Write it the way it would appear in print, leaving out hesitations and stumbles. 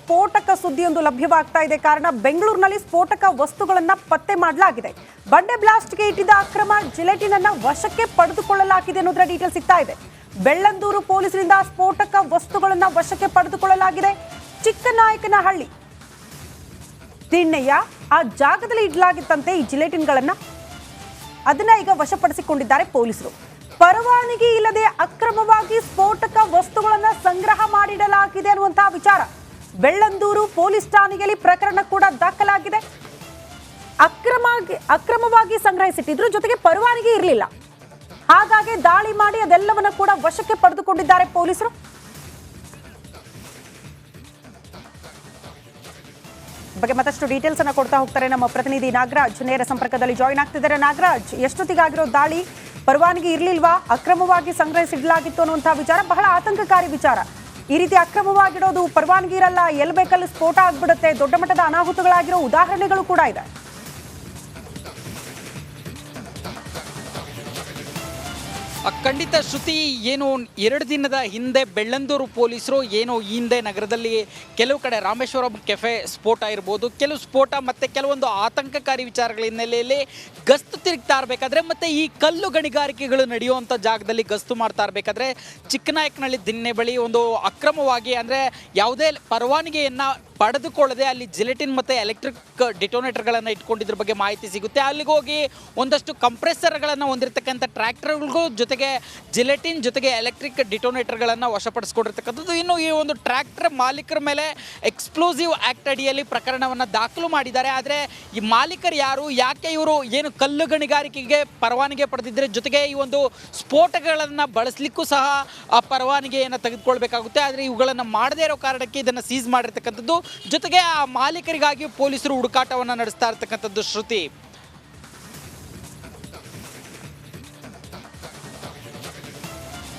ಸ್ಫೋಟಕ ಸುದ್ದಿಯೊಂದು ಲಭ್ಯವಾಗ್ತಾ ಇದೆ. ಕಾರಣ ಬೆಂಗಳೂರಿನಲ್ಲಿ ಸ್ಫೋಟಕ ವಸ್ತುಗಳನ್ನು ಪತ್ತೆ ಮಾಡಲಾಗಿದೆ. ಬಂಡೆ ಬ್ಲಾಸ್ಟ್ಗೆ ಇಟ್ಟಿದ್ದ ಅಕ್ರಮ ಜಿಲೆಟಿನ್ ಅನ್ನು ವಶಕ್ಕೆ ಪಡೆದುಕೊಳ್ಳಲಾಗಿದೆ ಅನ್ನೋದರ ಡೀಟೇಲ್ ಸಿಗ್ತಾ ಇದೆ. ಬೆಳ್ಳಂದೂರು ಪೊಲೀಸರಿಂದ ಸ್ಫೋಟಕ ವಸ್ತುಗಳನ್ನು ವಶಕ್ಕೆ ಪಡೆದುಕೊಳ್ಳಲಾಗಿದೆ. ಚಿಕ್ಕನಾಯಕನಹಳ್ಳಿ ತಿಣ್ಣೆಯ ಆ ಜಾಗದಲ್ಲಿ ಇಡಲಾಗಿತ್ತಂತೆ ಈ ಜಿಲೆಟಿನ್ಗಳನ್ನ. ಅದನ್ನ ಈಗ ವಶಪಡಿಸಿಕೊಂಡಿದ್ದಾರೆ ಪೊಲೀಸರು. ಪರವಾನಗಿ ಇಲ್ಲದೆ ಅಕ್ರಮವಾಗಿ ಸ್ಫೋಟಕ ವಸ್ತುಗಳನ್ನು ಸಂಗ್ರಹ ಮಾಡಿಡಲಾಗಿದೆ ಅನ್ನುವಂತಹ ವಿಚಾರ. ಬೆಳ್ಳಂದೂರು ಪೊಲೀಸ್ ಠಾಣೆಯಲ್ಲಿ ಪ್ರಕರಣ ಕೂಡ ದಾಖಲಾಗಿದೆ. ಅಕ್ರಮವಾಗಿ ಸಂಗ್ರಹಿಸಿಟ್ಟಿದ್ರು, ಜೊತೆಗೆ ಪರವಾನಗಿ ಇರಲಿಲ್ಲ. ಹಾಗಾಗಿ ದಾಳಿ ಮಾಡಿ ಅದೆಲ್ಲವನ್ನ ಕೂಡ ವಶಕ್ಕೆ ಪಡೆದುಕೊಂಡಿದ್ದಾರೆ ಪೊಲೀಸರು. ಬಗ್ಗೆ ಮತ್ತಷ್ಟು ಡೀಟೇಲ್ಸ್ ಅನ್ನ ಕೊಡ್ತಾ ಹೋಗ್ತಾರೆ ನಮ್ಮ ಪ್ರತಿನಿಧಿ ನಾಗರಾಜ್. ನೇರ ಸಂಪರ್ಕದಲ್ಲಿ ಜಾಯಿನ್ ಆಗ್ತಿದ್ದಾರೆ. ನಾಗರಾಜ್, ಎಷ್ಟೊತ್ತಿಗಾಗಿರೋ ದಾಳಿ? ಪರವಾನಗಿ ಇರಲಿಲ್ವಾ? ಅಕ್ರಮವಾಗಿ ಸಂಗ್ರಹಿಸಿಡಲಾಗಿತ್ತು ಅನ್ನುವಂತಹ ವಿಚಾರ ಬಹಳ ಆತಂಕಕಾರಿ ವಿಚಾರ. ಈ ರೀತಿ ಅಕ್ರಮವಾಗಿಡೋದು, ಪರವಾನಗಿ ಇರಲ್ಲ, ಎಲ್ಲಿ ಬೇಕಲ್ಲಿ ಸ್ಫೋಟ ಆಗ್ಬಿಡುತ್ತೆ, ದೊಡ್ಡ ಮಟ್ಟದ ಅನಾಹುತಗಳಾಗಿರೋ ಉದಾಹರಣೆಗಳು ಕೂಡ ಇದೆ. ಖಂಡಿತ ಶ್ರುತಿ, ಏನು 2 ದಿನದ ಹಿಂದೆ ಬೆಳ್ಳಂದೂರು ಪೊಲೀಸರು ಏನು ಈ ಹಿಂದೆ ನಗರದಲ್ಲಿ ಕೆಲವು ಕಡೆ ರಾಮೇಶ್ವರಂ ಕೆಫೆ ಸ್ಫೋಟ ಇರ್ಬೋದು, ಕೆಲವು ಸ್ಫೋಟ ಮತ್ತು ಕೆಲವೊಂದು ಆತಂಕಕಾರಿ ವಿಚಾರಗಳ ಹಿನ್ನೆಲೆಯಲ್ಲಿ ಗಸ್ತು ತಿರುಗ್ತಾ ಇರಬೇಕಾದ್ರೆ ಮತ್ತು ಈ ಕಲ್ಲು ಗಣಿಗಾರಿಕೆಗಳು ನಡೆಯುವಂಥ ಜಾಗದಲ್ಲಿ ಗಸ್ತು ಮಾಡ್ತಾ ಇರಬೇಕಾದ್ರೆ ಚಿಕ್ಕನಾಯಕನಹಳ್ಳಿ ದಿನ್ನೆ ಬಳಿ ಒಂದು ಅಕ್ರಮವಾಗಿ, ಅಂದರೆ ಯಾವುದೇ ಪರವಾನಗಿಯನ್ನು ಪಡೆದುಕೊಳ್ಳದೆ ಅಲ್ಲಿ ಜಿಲೆಟಿನ್ ಮತ್ತು ಎಲೆಕ್ಟ್ರಿಕ್ ಡಿಟೋನೇಟರ್ಗಳನ್ನು ಇಟ್ಕೊಂಡಿದ್ರ ಬಗ್ಗೆ ಮಾಹಿತಿ ಸಿಗುತ್ತೆ. ಅಲ್ಲಿಗೆ ಹೋಗಿ ಒಂದಷ್ಟು ಕಂಪ್ರೆಸರ್ಗಳನ್ನು ಹೊಂದಿರತಕ್ಕಂಥ ಟ್ರ್ಯಾಕ್ಟರ್ಗಳಿಗೂ ಜೊತೆಗೆ ಜಿಲೆಟಿನ್ ಜೊತೆಗೆ ಎಲೆಕ್ಟ್ರಿಕ್ ಡಿಟೋನೇಟರ್ಗಳನ್ನು ವಶಪಡಿಸ್ಕೊಂಡಿರ್ತಕ್ಕಂಥದ್ದು. ಇನ್ನು ಈ ಒಂದು ಟ್ರ್ಯಾಕ್ಟರ್ ಮಾಲೀಕರ ಮೇಲೆ ಎಕ್ಸ್ಪ್ಲೋಸಿವ್ ಆ್ಯಕ್ಟ್ ಅಡಿಯಲ್ಲಿ ಪ್ರಕರಣವನ್ನು ದಾಖಲು ಮಾಡಿದ್ದಾರೆ. ಆದರೆ ಈ ಮಾಲೀಕರು ಯಾರು, ಯಾಕೆ ಇವರು ಏನು ಕಲ್ಲು ಗಣಿಗಾರಿಕೆಗೆ ಪರವಾನಗಿ ಪಡೆದಿದ್ದರೆ ಜೊತೆಗೆ ಈ ಒಂದು ಸ್ಫೋಟಗಳನ್ನು ಬಳಸಲಿಕ್ಕೂ ಸಹ ಆ ಪರವಾನಗಿಯನ್ನು ತೆಗೆದುಕೊಳ್ಬೇಕಾಗುತ್ತೆ. ಆದರೆ ಇವುಗಳನ್ನು ಮಾಡದೇ ಇರೋ ಕಾರಣಕ್ಕೆ ಇದನ್ನು ಸೀಸ್ ಮಾಡಿರ್ತಕ್ಕಂಥದ್ದು. ಜೊತೆಗೆ ಆ ಮಾಲೀಕರಿಗಾಗಿ ಪೊಲೀಸರು ಹುಡುಕಾಟವನ್ನು ನಡೆಸ್ತಾ ಇರ್ತಕ್ಕಂಥದ್ದು ಶ್ರುತಿ.